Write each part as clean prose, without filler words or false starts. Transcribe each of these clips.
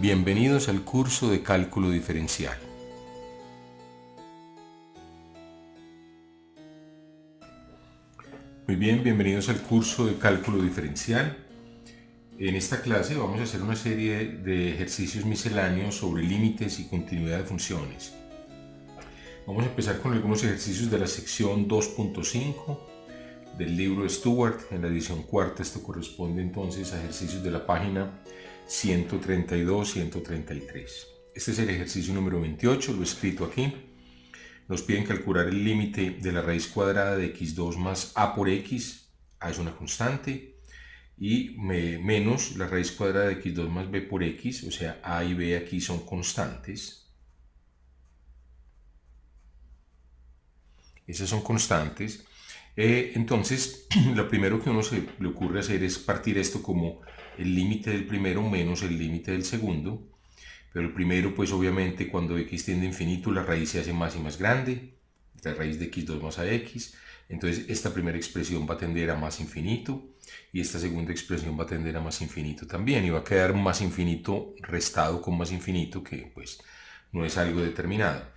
Bienvenidos al curso de cálculo diferencial. Muy bien, bienvenidos al curso de cálculo diferencial. En esta clase vamos a hacer una serie de ejercicios misceláneos sobre límites y continuidad de funciones. Vamos a empezar con algunos ejercicios de la sección 2.5 del libro de Stewart, en la edición cuarta. Esto corresponde entonces a ejercicios de la página 132-133. Este es el ejercicio número 28, lo he escrito aquí. Nos piden calcular el límite de la raíz cuadrada de x2 más a por x, a es una constante, y menos la raíz cuadrada de x2 más b por x, o sea, a y b aquí son constantes. Esas son constantes. Entonces, lo primero que a uno se le ocurre hacer es partir esto como el límite del primero menos el límite del segundo. Pero el primero, pues obviamente cuando x tiende a infinito, la raíz se hace más y más grande, la raíz de x2 más a x. Entonces esta primera expresión va a tender a más infinito y esta segunda expresión va a tender a más infinito también, y va a quedar un más infinito restado con más infinito, que pues no es algo determinado.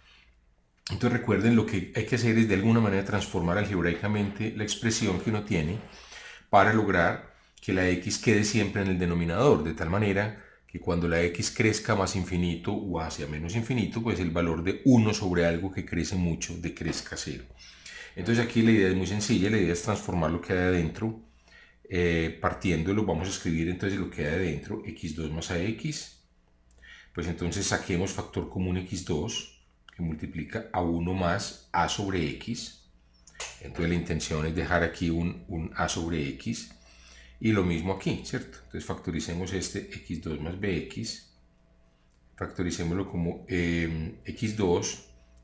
Entonces recuerden, lo que hay que hacer es de alguna manera transformar algebraicamente la expresión que uno tiene para lograr que la x quede siempre en el denominador, de tal manera que cuando la x crezca más infinito o hacia menos infinito, pues el valor de 1 sobre algo que crece mucho decrezca a 0. Entonces aquí la idea es muy sencilla, la idea es transformar lo que hay adentro, partiéndolo. Vamos a escribir entonces lo que hay adentro, x2 más a x, pues entonces saquemos factor común x2, que multiplica a 1 más a sobre x. Entonces la intención es dejar aquí un a sobre x, y lo mismo aquí, ¿cierto? Entonces factoricemos este x2 más bx, factoricémoslo como x2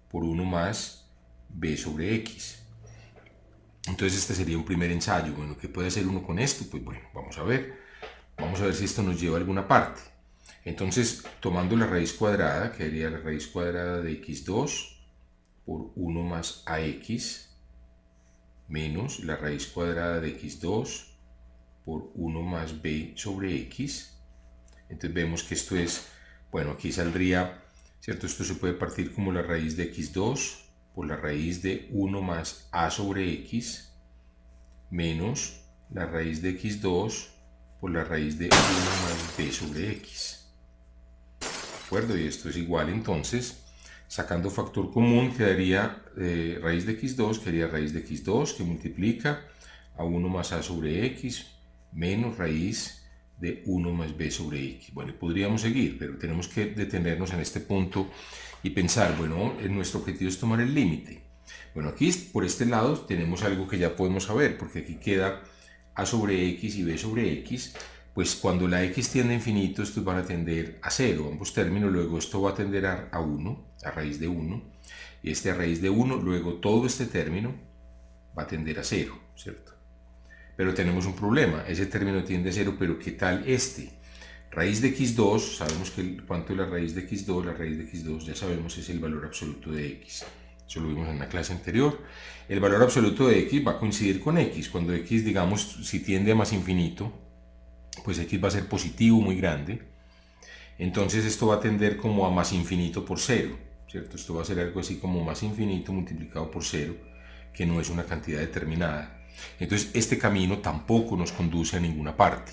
por 1 más b sobre x. Entonces este sería un primer ensayo. Bueno, ¿qué puede hacer uno con esto? Pues bueno, vamos a ver si esto nos lleva a alguna parte. Entonces, tomando la raíz cuadrada, que sería la raíz cuadrada de x2 por 1 más ax, menos la raíz cuadrada de x2 por 1 más b sobre x. Entonces vemos que esto es, bueno, aquí saldría, ¿cierto? Esto se puede partir como la raíz de x2 por la raíz de 1 más a sobre x, menos la raíz de x2 por la raíz de 1 más b sobre x. ¿De acuerdo? Y esto es igual, entonces, sacando factor común, quedaría raíz de x2, quedaría raíz de x2 que multiplica a 1 más a sobre x, menos raíz de 1 más b sobre x. Bueno, podríamos seguir, pero tenemos que detenernos en este punto y pensar, bueno, nuestro objetivo es tomar el límite. Bueno, aquí por este lado tenemos algo que ya podemos saber, porque aquí queda a sobre x y b sobre x. Pues cuando la x tiende a infinito, estos van a tender a 0, ambos términos. Luego esto va a tender a 1, a raíz de 1, y este a raíz de 1, luego todo este término va a tender a 0, ¿cierto? Pero tenemos un problema, ese término tiende a 0, pero ¿qué tal este? Raíz de x2, sabemos que cuánto es la raíz de x2, la raíz de x2 ya sabemos es el valor absoluto de x. Eso lo vimos en la clase anterior. El valor absoluto de x va a coincidir con x. Cuando x, digamos, si tiende a más infinito, pues x va a ser positivo muy grande. Entonces esto va a tender como a más infinito por 0, ¿cierto? Esto va a ser algo así como más infinito multiplicado por 0, que no es una cantidad determinada. Entonces este camino tampoco nos conduce a ninguna parte.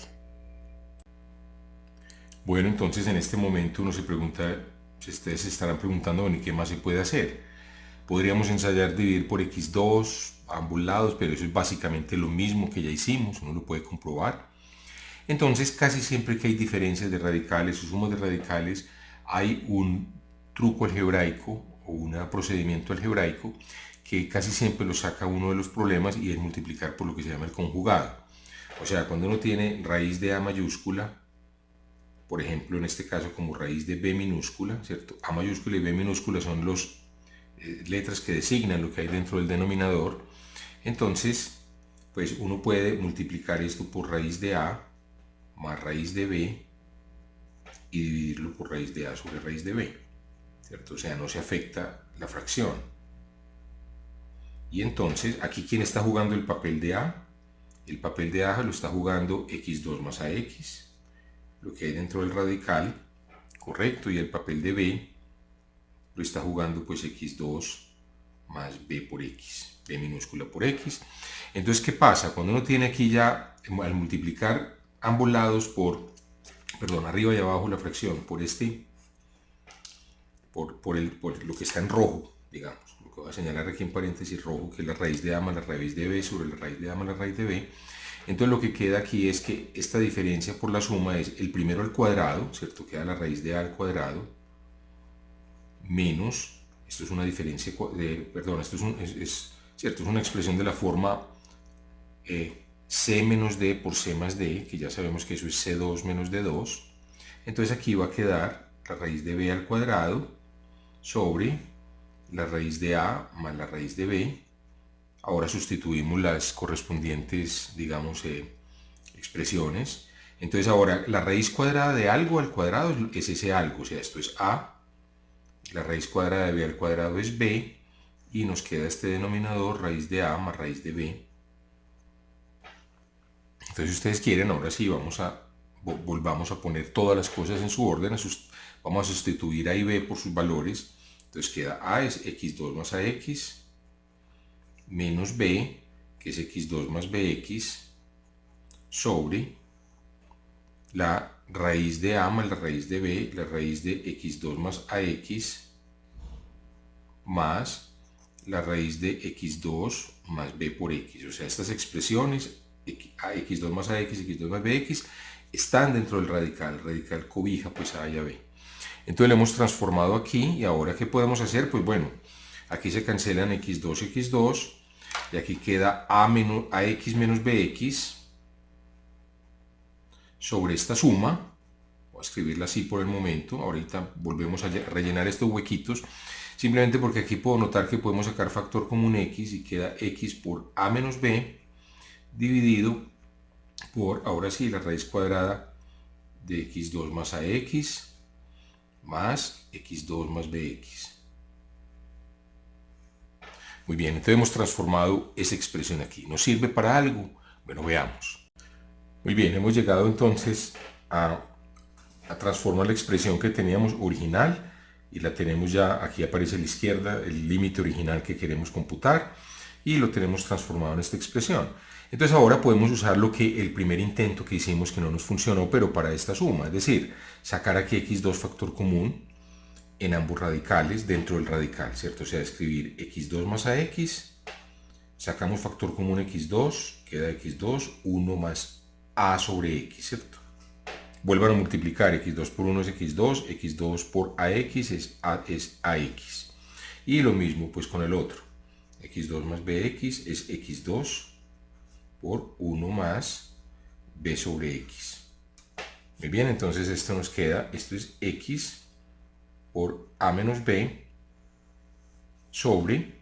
Bueno, entonces en este momento uno se pregunta, si ustedes se estarán preguntando, bueno, ¿y qué más se puede hacer? Podríamos ensayar dividir por x2 a ambos lados, pero eso es básicamente lo mismo que ya hicimos, uno lo puede comprobar. Entonces, casi siempre que hay diferencias de radicales o sumas de radicales, hay un truco algebraico o un procedimiento algebraico que casi siempre lo saca uno de los problemas, y es multiplicar por lo que se llama el conjugado. O sea, cuando uno tiene raíz de a mayúscula, por ejemplo, en este caso como raíz de b minúscula, ¿cierto? A mayúscula y b minúscula son las letras que designan lo que hay dentro del denominador. Entonces, pues uno puede multiplicar esto por raíz de a más raíz de b y dividirlo por raíz de a sobre raíz de b, ¿cierto? O sea, no se afecta la fracción. Y entonces, aquí, ¿quién está jugando el papel de a? El papel de a lo está jugando x2 más ax, lo que hay dentro del radical, correcto, y el papel de B lo está jugando pues x2 más b por x, b minúscula por x. Entonces, ¿qué pasa? Cuando uno tiene aquí ya, al multiplicar ambos lados por, perdón, arriba y abajo la fracción por por lo que está en rojo, digamos, lo que voy a señalar aquí en paréntesis rojo, que es la raíz de a más la raíz de b sobre la raíz de a más la raíz de b. Entonces lo que queda aquí es que esta diferencia por la suma es el primero al cuadrado, ¿cierto? Queda la raíz de a al cuadrado menos, esto es una diferencia, perdón, esto ¿cierto? Es una expresión de la forma c menos d por c más d, que ya sabemos que eso es c2 menos d2. Entonces aquí va a quedar la raíz de b al cuadrado sobre la raíz de a más la raíz de b. Ahora sustituimos las correspondientes, digamos, expresiones. Entonces ahora la raíz cuadrada de algo al cuadrado es ese algo, o sea, esto es a, la raíz cuadrada de b al cuadrado es b, y nos queda este denominador raíz de a más raíz de b. Entonces, si ustedes quieren, ahora sí volvamos a poner todas las cosas en su orden, vamos a sustituir a y b por sus valores. Entonces queda a es x2 más ax, menos b, que es x2 más bx, sobre la raíz de a más la raíz de b, la raíz de x2 más ax, más la raíz de x2 más b por x. O sea, estas expresiones, x2 más ax, x2 más bx, están dentro del radical. El radical cobija pues a y a b. Entonces lo hemos transformado aquí, y ahora ¿qué podemos hacer? Pues bueno, aquí se cancelan x2, x2, y aquí queda ax menos bx sobre esta suma. Voy a escribirla así por el momento. Ahorita volvemos a rellenar estos huequitos, simplemente porque aquí puedo notar que podemos sacar factor común x y queda x por a menos b dividido por, ahora sí, la raíz cuadrada de x2 más ax más x2 más bx. Muy bien, entonces hemos transformado esa expresión aquí. ¿Nos sirve para algo? Bueno, veamos. Muy bien, hemos llegado entonces a transformar la expresión que teníamos original, y la tenemos ya, aquí aparece a la izquierda el límite original que queremos computar, y lo tenemos transformado en esta expresión. Entonces ahora podemos usar el primer intento que hicimos, que no nos funcionó, pero para esta suma, es decir, sacar aquí x2 factor común en ambos radicales dentro del radical, ¿cierto? O sea, escribir x2 más ax, sacamos factor común x2, queda x2, 1 más a sobre x, ¿cierto? Vuelvan a multiplicar, x2 por 1 es x2, x2 por ax es ax. Y lo mismo pues con el otro, x2 más bx es x2 por 1 más b sobre x. Muy bien, entonces esto nos queda, esto es x por a menos b sobre,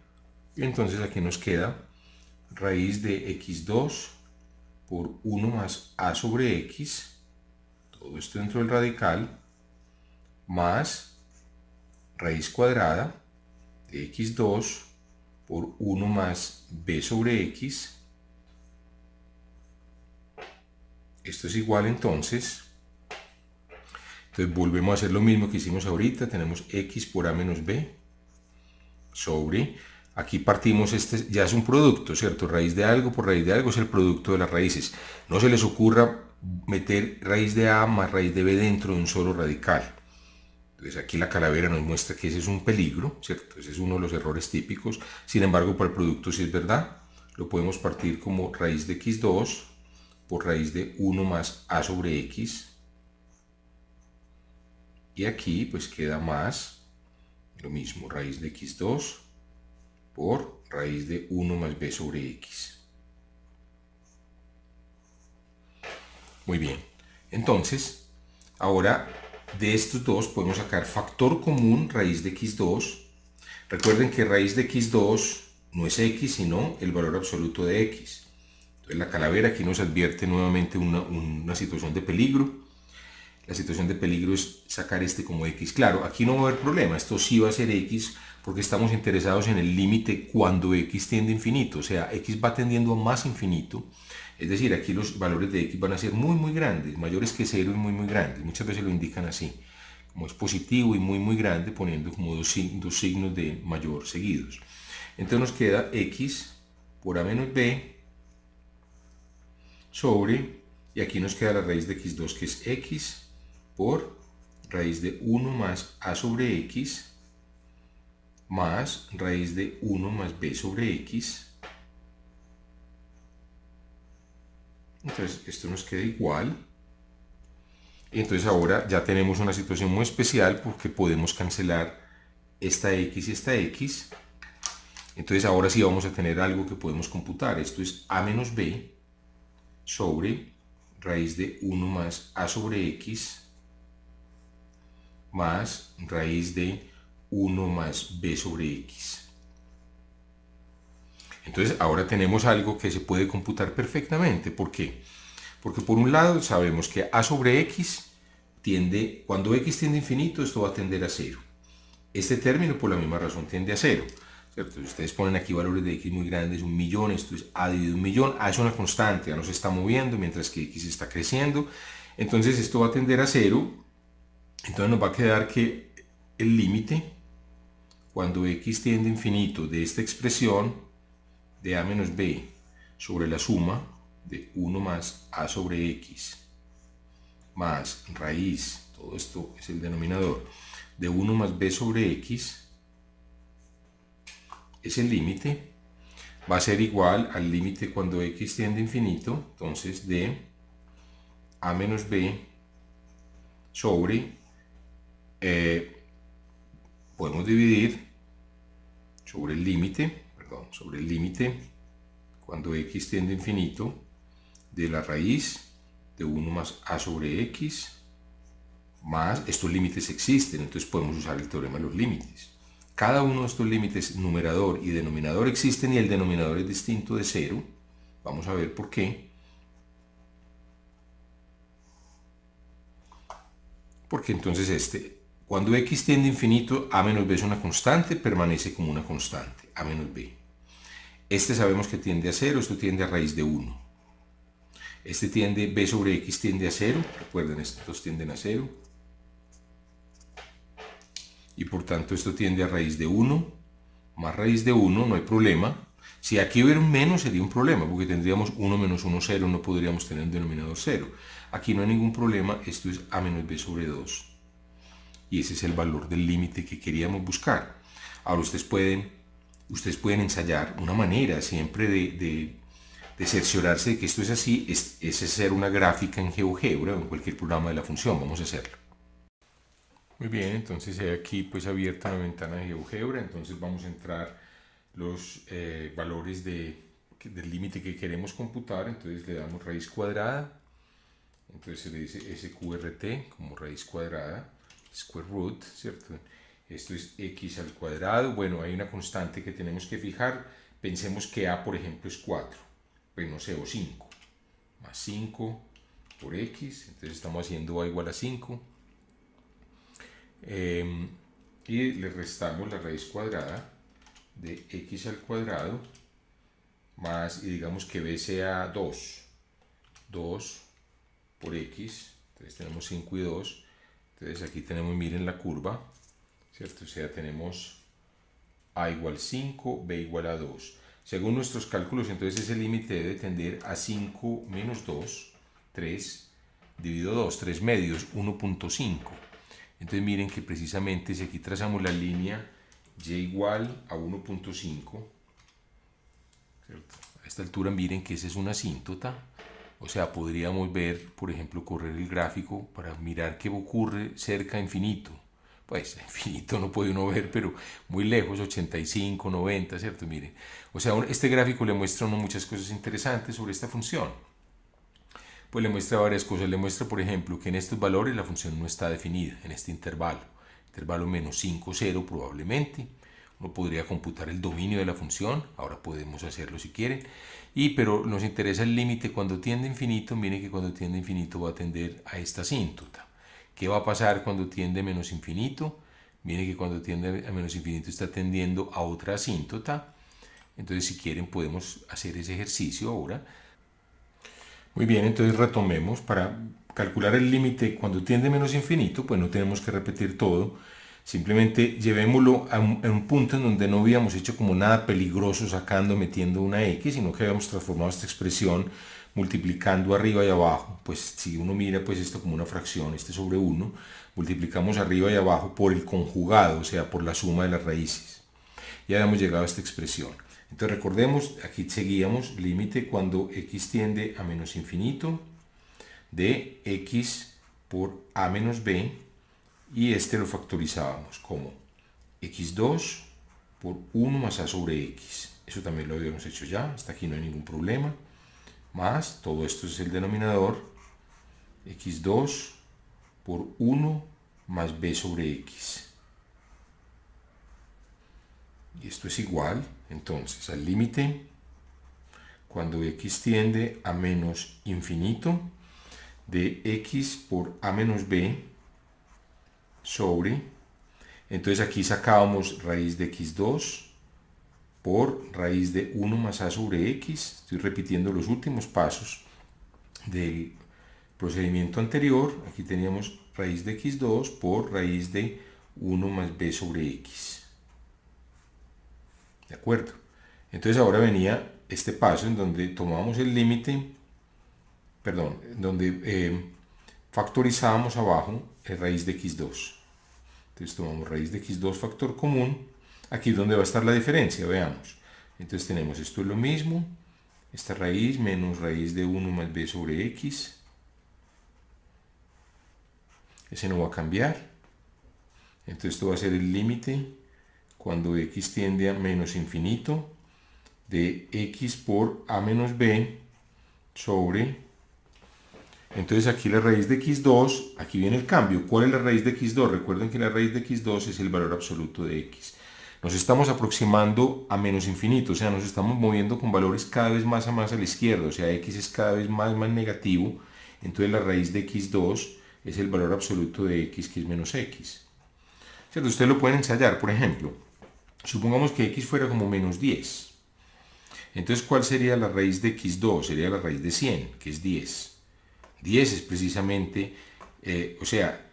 y entonces aquí nos queda raíz de x2 por 1 más a sobre x, todo esto dentro del radical, más raíz cuadrada de x2 por 1 más b sobre x. Esto es igual entonces volvemos a hacer lo mismo que hicimos ahorita, tenemos x por a menos b sobre, aquí partimos, este ya es un producto, ¿cierto? Raíz de algo por raíz de algo es el producto de las raíces. No se les ocurra meter raíz de a más raíz de b dentro de un solo radical. Entonces aquí la calavera nos muestra que ese es un peligro, ¿cierto? Ese es uno de los errores típicos. Sin embargo, para el producto sí es verdad. Lo podemos partir como raíz de x2 por raíz de 1 más a sobre x. Y aquí pues queda más, lo mismo, raíz de x2 por raíz de 1 más b sobre x. Muy bien, entonces, ahora de estos dos podemos sacar factor común raíz de x2. Recuerden que raíz de x2 no es x, sino el valor absoluto de x. Entonces la calavera aquí nos advierte nuevamente una situación de peligro. La situación de peligro es sacar este como x. Claro, aquí no va a haber problema, esto sí va a ser x, porque estamos interesados en el límite cuando x tiende a infinito, o sea, x va tendiendo a más infinito, es decir, aquí los valores de x van a ser muy grandes, mayores que 0 y muy grandes, muchas veces lo indican así. como es positivo y muy grande, poniendo como dos signos de mayor seguidos. Entonces nos queda x por a menos b sobre, y aquí nos queda la raíz de x2, que es x por raíz de 1 más a sobre x más raíz de 1 más b sobre x. Entonces esto nos queda igual. Entonces ahora ya tenemos una situación muy especial porque podemos cancelar esta x y esta x. Entonces ahora sí vamos a tener algo que podemos computar. Esto es a menos b sobre raíz de 1 más a sobre x más raíz de 1 más b sobre x. Entonces ahora tenemos algo que se puede computar perfectamente. ¿Por qué? Porque por un lado sabemos que a sobre x tiende, cuando x tiende a infinito, esto va a tender a 0. Este término por la misma razón tiende a 0. ¿Cierto? Si ustedes ponen aquí valores de x muy grandes, 1.000.000, esto es a dividido 1.000.000, a es una constante, a no se está moviendo mientras que x está creciendo. Entonces esto va a tender a 0. Entonces nos va a quedar que el límite, cuando x tiende a infinito de esta expresión de a menos b sobre la suma de 1 más a sobre x más raíz, todo esto es el denominador, de 1 más b sobre x, es el límite, va a ser igual al límite cuando x tiende a infinito, entonces de a menos b sobre, podemos dividir sobre el límite, cuando x tiende a infinito, de la raíz de 1 más a sobre x, más, estos límites existen, entonces podemos usar el teorema de los límites. Cada uno de estos límites, numerador y denominador, existen y el denominador es distinto de 0. Vamos a ver por qué. Porque entonces cuando x tiende a infinito, a menos b es una constante, permanece como una constante, a menos b. Sabemos que tiende a 0, esto tiende a raíz de 1. B sobre x tiende a 0, recuerden, estos dos tienden a 0. Y por tanto esto tiende a raíz de 1, más raíz de 1, no hay problema. Si aquí hubiera un menos sería un problema, porque tendríamos 1 menos 1, 0, no podríamos tener un denominador 0. Aquí no hay ningún problema, esto es a menos b sobre 2. Y ese es el valor del límite que queríamos buscar. Ahora ustedes pueden ensayar una manera siempre de cerciorarse de que esto es así, es hacer una gráfica en GeoGebra o en cualquier programa de la función. Vamos a hacerlo. Muy bien, entonces he aquí pues abierta una ventana de GeoGebra, entonces vamos a entrar los valores del límite que queremos computar, entonces le damos raíz cuadrada, entonces se le dice SQRT como raíz cuadrada, square root, ¿cierto? Esto es x al cuadrado, bueno, hay una constante que tenemos que fijar, pensemos que a, por ejemplo, es 4, pues no sé, o 5, más 5 por x, entonces estamos haciendo a igual a 5, y le restamos la raíz cuadrada de x al cuadrado más, y digamos que b sea 2 por x, entonces tenemos 5 y 2, entonces aquí tenemos, miren la curva, ¿cierto? O sea, tenemos a igual 5, b igual a 2. Según nuestros cálculos, entonces ese límite debe tender a 5 menos 2, 3, dividido 2, 3 medios, 1.5. Entonces miren que precisamente si aquí trazamos la línea y igual a 1.5, a esta altura miren que esa es una asíntota, o sea, podríamos ver, por ejemplo, correr el gráfico para mirar qué ocurre cerca a infinito. Pues infinito no puede uno ver, pero muy lejos, 85, 90, ¿cierto? Miren, o sea, este gráfico le muestra a uno muchas cosas interesantes sobre esta función. Pues le muestra varias cosas, le muestra, por ejemplo, que en estos valores la función no está definida, en este intervalo menos 5, 0 probablemente. Uno podría computar el dominio de la función, ahora podemos hacerlo si quieren, pero nos interesa el límite cuando tiende a infinito. Miren que cuando tiende a infinito va a tender a esta asíntota. ¿Qué va a pasar cuando tiende a menos infinito? Miren que cuando tiende a menos infinito está tendiendo a otra asíntota. Entonces, si quieren, podemos hacer ese ejercicio ahora. Muy bien, entonces retomemos para calcular el límite cuando tiende a menos infinito, pues no tenemos que repetir todo. Simplemente llevémoslo a un punto en donde no habíamos hecho como nada peligroso sacando, metiendo una x, sino que habíamos transformado esta expresión multiplicando arriba y abajo. Pues si uno mira pues esto como una fracción, este sobre 1, multiplicamos arriba y abajo por el conjugado, o sea, por la suma de las raíces. Ya habíamos llegado a esta expresión. Entonces recordemos, aquí seguíamos límite cuando x tiende a menos infinito de x por a menos b, y este lo factorizábamos como x2 por 1 más a sobre x. Eso también lo habíamos hecho ya, hasta aquí no hay ningún problema. Más, todo esto es el denominador, x2 por 1 más b sobre x. Y esto es igual, entonces, al límite cuando x tiende a menos infinito de x por a menos b sobre, entonces aquí sacábamos raíz de x2 por raíz de 1 más a sobre x. Estoy repitiendo los últimos pasos del procedimiento anterior. Aquí teníamos raíz de x2 por raíz de 1 más b sobre x. ¿De acuerdo? Entonces ahora venía este paso en donde tomábamos el límite, perdón, donde factorizábamos abajo el raíz de x2. Entonces tomamos raíz de x2 factor común. Aquí es donde va a estar la diferencia, veamos. Entonces tenemos esto es lo mismo, esta raíz menos raíz de 1 más b sobre x. Ese no va a cambiar. Entonces esto va a ser el límite cuando x tiende a menos infinito de x por a menos b sobre, entonces aquí la raíz de x2, aquí viene el cambio. ¿Cuál es la raíz de x2? Recuerden que la raíz de x2 es el valor absoluto de x. Nos estamos aproximando a menos infinito, o sea, nos estamos moviendo con valores cada vez más a la izquierda, o sea, x es cada vez más negativo, entonces la raíz de x2 es el valor absoluto de x, que es menos x. ¿Cierto? Ustedes lo pueden ensayar, por ejemplo, supongamos que x fuera como menos 10. Entonces, ¿cuál sería la raíz de x2? Sería la raíz de 100, que es 10. 10 es precisamente, o sea,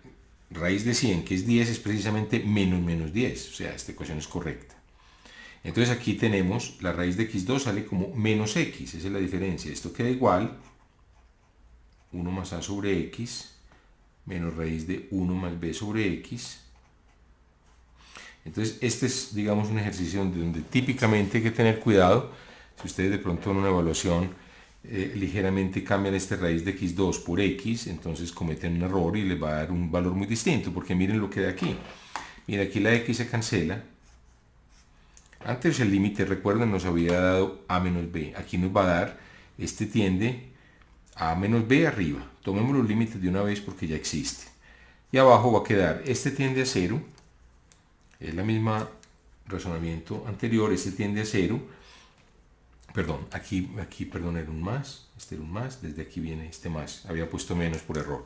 raíz de 100, que es 10, es precisamente menos 10. O sea, esta ecuación es correcta. Entonces aquí tenemos la raíz de x2 sale como menos x, esa es la diferencia. Esto queda igual, 1 más a sobre x, menos raíz de 1 más b sobre x. Entonces este es, digamos, un ejercicio donde típicamente hay que tener cuidado. Si ustedes de pronto en una evaluación ligeramente cambian esta raíz de x2 por x, entonces cometen un error y les va a dar un valor muy distinto, porque miren lo que da aquí. Mira, aquí la x se cancela. Antes el límite, recuerden, nos había dado a menos b. Aquí nos va a dar, este tiende a menos b arriba. Tomemos los límites de una vez porque ya existe. Y abajo va a quedar, este tiende a 0. Es la misma razonamiento anterior, este tiende a 0. Perdón, aquí perdón, era un más, este era un más, desde aquí viene este más, había puesto menos por error.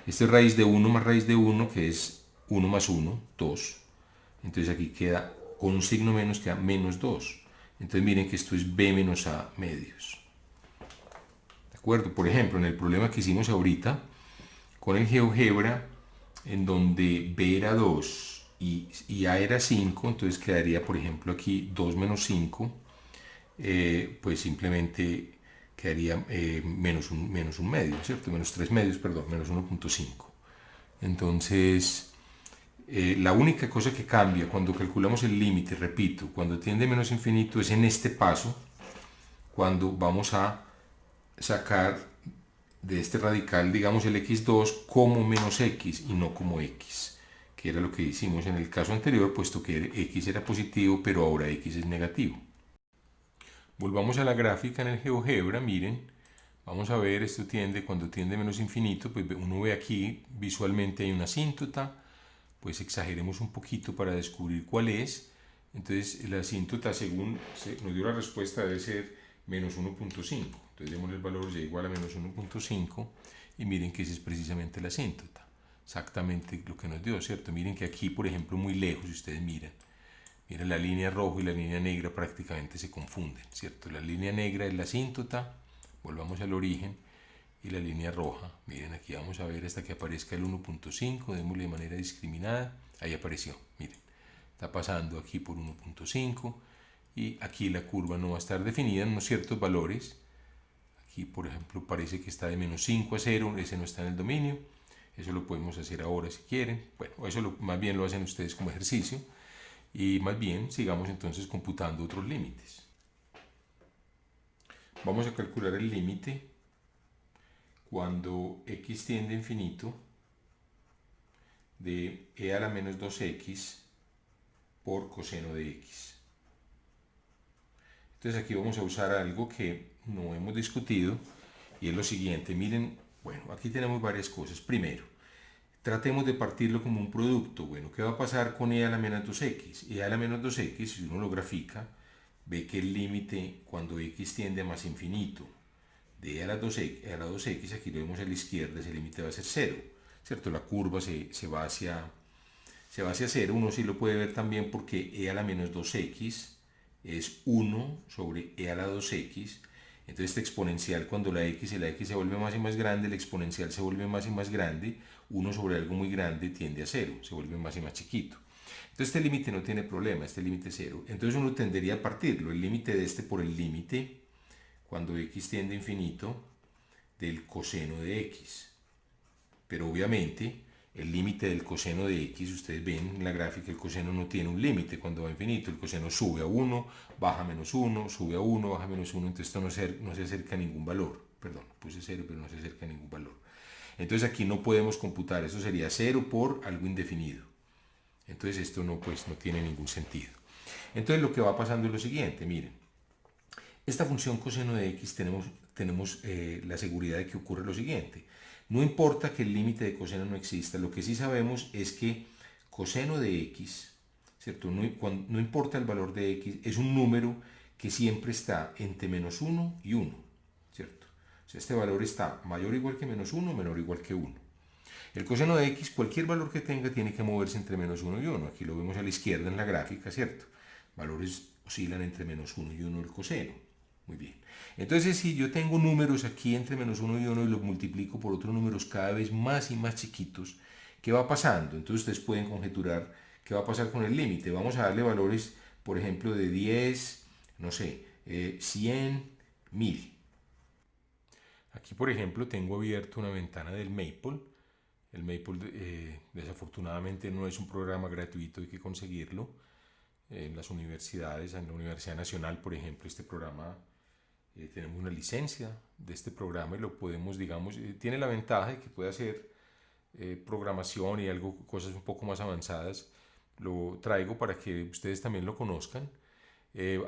Este es raíz de 1 más raíz de 1, que es 1 más 1, 2. Entonces aquí queda, con un signo menos, queda menos 2. Entonces miren que esto es b menos a medios. ¿De acuerdo? Por ejemplo, en el problema que hicimos ahorita, con el GeoGebra, en donde b era 2 y a era 5, entonces quedaría, por ejemplo, aquí 2 menos 5, pues simplemente quedaría menos un medio, ¿cierto? Menos 3 medios, perdón, menos 1.5. Entonces, la única cosa que cambia cuando calculamos el límite, repito, cuando tiende a menos infinito, es en este paso, cuando vamos a sacar de este radical, digamos, el x2 como menos x y no como x, que era lo que hicimos en el caso anterior, puesto que x era positivo, pero ahora x es negativo. Volvamos a la gráfica en el GeoGebra, miren, vamos a ver, esto tiende, cuando tiende a menos infinito, pues uno ve aquí, visualmente hay una asíntota, pues exageremos un poquito para descubrir cuál es. Entonces la asíntota, según nos dio la respuesta, debe ser menos 1.5. Entonces demos el valor y igual a menos 1.5 y miren que esa es precisamente la asíntota. Exactamente lo que nos dio, ¿cierto? Miren que aquí, por ejemplo, muy lejos, si ustedes miren, la línea roja y la línea negra prácticamente se confunden, ¿cierto? La línea negra es la asíntota, volvamos al origen, y la línea roja. Miren, aquí vamos a ver hasta que aparezca el 1.5, démosle de manera discriminada, ahí apareció, miren, está pasando aquí por 1.5 y aquí la curva no va a estar definida en unos ciertos valores. Aquí, por ejemplo, parece que está de menos 5 a 0, ese no está en el dominio. Eso lo podemos hacer ahora si quieren. Bueno, eso más bien lo hacen ustedes como ejercicio. Y más bien sigamos entonces computando otros límites. Vamos a calcular el límite cuando x tiende a infinito de e a la menos 2x por coseno de x. Entonces aquí vamos a usar algo que no hemos discutido y es lo siguiente. Miren, bueno, aquí tenemos varias cosas. Primero, tratemos de partirlo como un producto. Bueno, ¿qué va a pasar con e a la menos 2x? E a la menos 2x, si uno lo grafica, ve que el límite cuando x tiende a más infinito de e a la 2x, aquí lo vemos a la izquierda, ese límite va a ser 0, ¿cierto? La curva se va hacia 0. Uno sí lo puede ver también porque e a la menos 2x es 1 sobre e a la 2x. Entonces este exponencial, cuando la x se vuelve más y más grande, el exponencial se vuelve más y más grande, 1 sobre algo muy grande tiende a 0, se vuelve más y más chiquito. Entonces este límite no tiene problema, este límite es 0. Entonces uno tendería a partirlo, el límite de este por el límite, cuando x tiende a infinito, del coseno de x. Pero obviamente el límite del coseno de x, ustedes ven en la gráfica, el coseno no tiene un límite cuando va a infinito, el coseno sube a 1, baja a menos 1, sube a 1, baja a menos 1, entonces esto no se acerca a ningún valor, perdón, puse 0, pero no se acerca a ningún valor. Entonces aquí no podemos computar, eso sería 0 por algo indefinido. Entonces esto no tiene ningún sentido. Entonces lo que va pasando es lo siguiente, miren, esta función coseno de x tenemos la seguridad de que ocurre lo siguiente. No importa que el límite de coseno no exista, lo que sí sabemos es que coseno de x, ¿cierto? No importa el valor de x, es un número que siempre está entre menos 1 y 1, ¿cierto? O sea, este valor está mayor o igual que menos 1, menor o igual que 1. El coseno de x, cualquier valor que tenga, tiene que moverse entre menos 1 y 1. Aquí lo vemos a la izquierda en la gráfica, ¿cierto? Valores oscilan entre menos 1 y 1 el coseno. Muy bien. Entonces, si yo tengo números aquí entre menos 1 y 1 y los multiplico por otros números cada vez más y más chiquitos, ¿qué va pasando? Entonces ustedes pueden conjeturar qué va a pasar con el límite. Vamos a darle valores, por ejemplo, de 10, no sé, 100, 1000. Aquí, por ejemplo, tengo abierto una ventana del Maple. El Maple desafortunadamente no es un programa gratuito, hay que conseguirlo. En las universidades, en la Universidad Nacional, por ejemplo, este programa, tenemos una licencia de este programa y lo podemos, digamos, tiene la ventaja de que puede hacer programación y cosas un poco más avanzadas. Lo traigo para que ustedes también lo conozcan.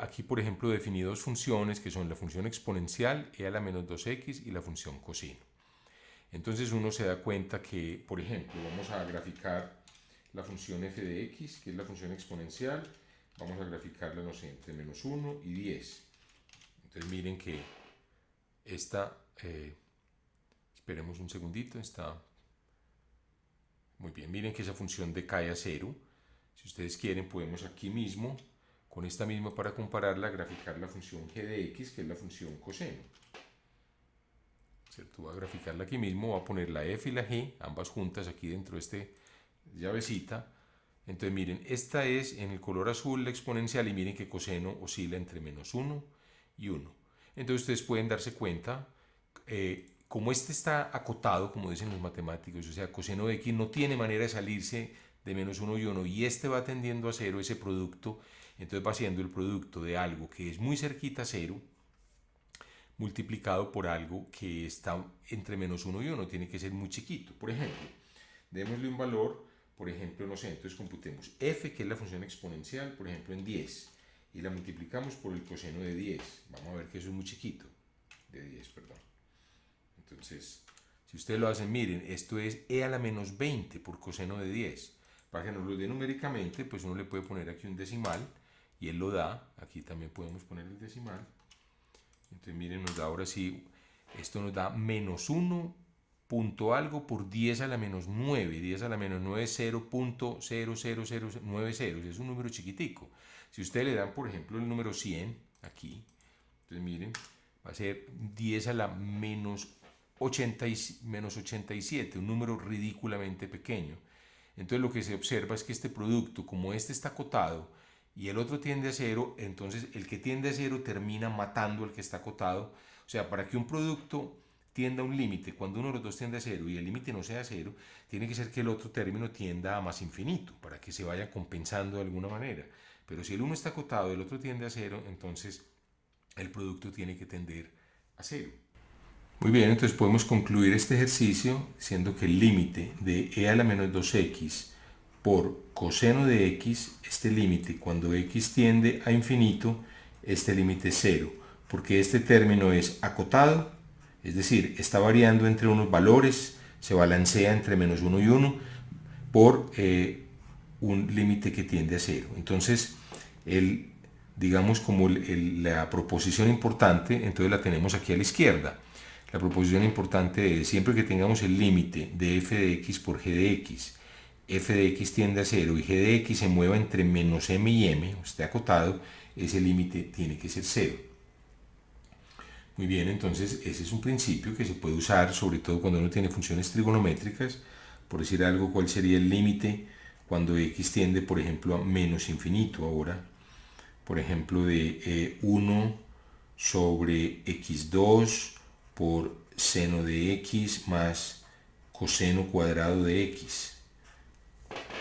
Aquí, por ejemplo, definí dos funciones que son la función exponencial e a la menos 2x y la función coseno. Entonces uno se da cuenta que, por ejemplo, vamos a graficar la función f de x, que es la función exponencial. Vamos a graficarla, no sé, entre menos 1 y 10. Entonces miren que esta, esperemos un segundito, está muy bien. Miren que esa función decae a 0. Si ustedes quieren, podemos aquí mismo, con esta misma para compararla, graficar la función g de x, que es la función coseno. ¿Cierto? Voy a graficarla aquí mismo, voy a poner la f y la g, ambas juntas aquí dentro de este llavecita. Entonces miren, esta es en el color azul la exponencial y miren que coseno oscila entre menos 1 y 1. Entonces ustedes pueden darse cuenta, como este está acotado, como dicen los matemáticos, o sea, coseno de x no tiene manera de salirse de menos 1 y 1 y este va tendiendo a 0 ese producto, entonces va siendo el producto de algo que es muy cerquita a 0 multiplicado por algo que está entre menos 1 y 1, tiene que ser muy chiquito. Por ejemplo, démosle un valor, por ejemplo, no sé, entonces computemos f, que es la función exponencial, por ejemplo, en 10, y la multiplicamos por el coseno de 10. Vamos a ver que eso es muy chiquito, de 10, perdón. Entonces, si ustedes lo hacen, miren, esto es e a la menos 20 por coseno de 10. Para que nos lo dé numéricamente, pues uno le puede poner aquí un decimal, y él lo da. Aquí también podemos poner el decimal. Entonces miren, nos da ahora sí, esto nos da menos 1 punto algo por 10 a la menos 9. 10 a la menos 9 es 0.00090, es un número chiquitico. Si ustedes le dan, por ejemplo, el número 100 aquí, entonces miren, va a ser 10 a la menos menos 87, un número ridículamente pequeño. Entonces lo que se observa es que este producto, como este está acotado y el otro tiende a cero, entonces el que tiende a cero termina matando al que está acotado. O sea, para que un producto tienda a un límite, cuando uno de los dos tiende a cero y el límite no sea cero, tiene que ser que el otro término tienda a más infinito, para que se vaya compensando de alguna manera. Pero si el uno está acotado y el otro tiende a cero, entonces el producto tiene que tender a cero. Muy bien, entonces podemos concluir este ejercicio diciendo que el límite de e a la menos 2x por coseno de x, este límite cuando x tiende a infinito, este límite es cero, porque este término es acotado, es decir, está variando entre unos valores, se balancea entre menos 1 y 1 por un límite que tiende a cero. Entonces, digamos como la proposición importante, entonces la tenemos aquí a la izquierda. La proposición importante es, siempre que tengamos el límite de f de x por g de x, f de x tiende a 0 y g de x se mueva entre menos m y m, o esté acotado, ese límite tiene que ser 0. Muy bien, entonces ese es un principio que se puede usar, sobre todo cuando uno tiene funciones trigonométricas. Por decir algo, ¿cuál sería el límite cuando x tiende, por ejemplo, a menos infinito ahora? Por ejemplo, de 1 sobre x2 por seno de x más coseno cuadrado de x.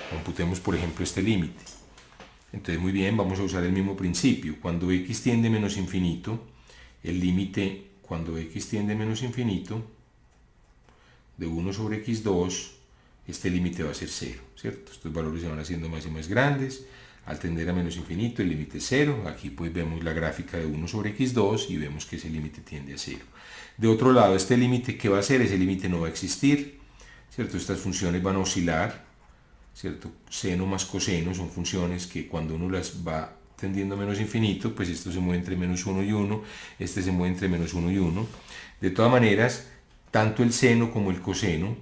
Computemos, por ejemplo, este límite. Entonces, muy bien, vamos a usar el mismo principio. Cuando x tiende a menos infinito, el límite cuando x tiende a menos infinito de 1 sobre x2, este límite va a ser 0, ¿cierto? Estos valores se van haciendo más y más grandes. Al tender a menos infinito, el límite es 0. Aquí pues vemos la gráfica de 1 sobre x2 y vemos que ese límite tiende a 0. De otro lado, este límite, ¿qué va a hacer? Ese límite no va a existir, ¿cierto? Estas funciones van a oscilar, ¿cierto? Seno más coseno son funciones que cuando uno las va tendiendo a menos infinito, pues esto se mueve entre menos 1 y 1, este se mueve entre menos 1 y 1. De todas maneras, tanto el seno como el coseno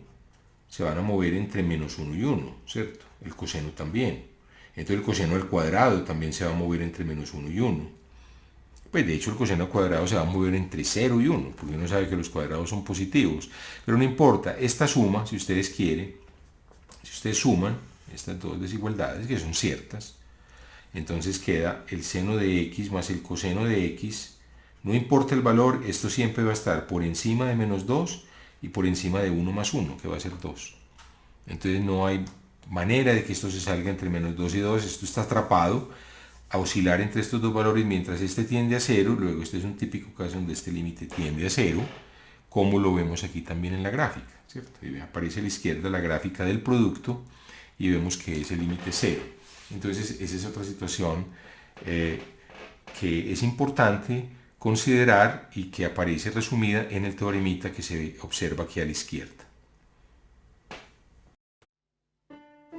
se van a mover entre menos 1 y 1, ¿cierto? El coseno también. Entonces el coseno al cuadrado también se va a mover entre menos 1 y 1. Pues de hecho el coseno al cuadrado se va a mover entre 0 y 1, porque uno sabe que los cuadrados son positivos. Pero no importa, esta suma, si ustedes quieren, si ustedes suman estas dos desigualdades, que son ciertas, entonces queda el seno de x más el coseno de x. No importa el valor, esto siempre va a estar por encima de menos 2 y por encima de 1 más 1, que va a ser 2. Entonces no hay manera de que esto se salga entre menos 2 y 2, esto está atrapado a oscilar entre estos dos valores mientras este tiende a 0, luego este es un típico caso donde este límite tiende a 0, como lo vemos aquí también en la gráfica, ¿cierto? Y aparece a la izquierda la gráfica del producto y vemos que ese límite es 0. Entonces esa es otra situación que es importante considerar y que aparece resumida en el teoremita que se observa aquí a la izquierda.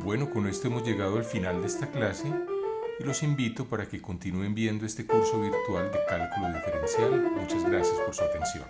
Bueno, con esto hemos llegado al final de esta clase y los invito para que continúen viendo este curso virtual de cálculo diferencial. Muchas gracias por su atención.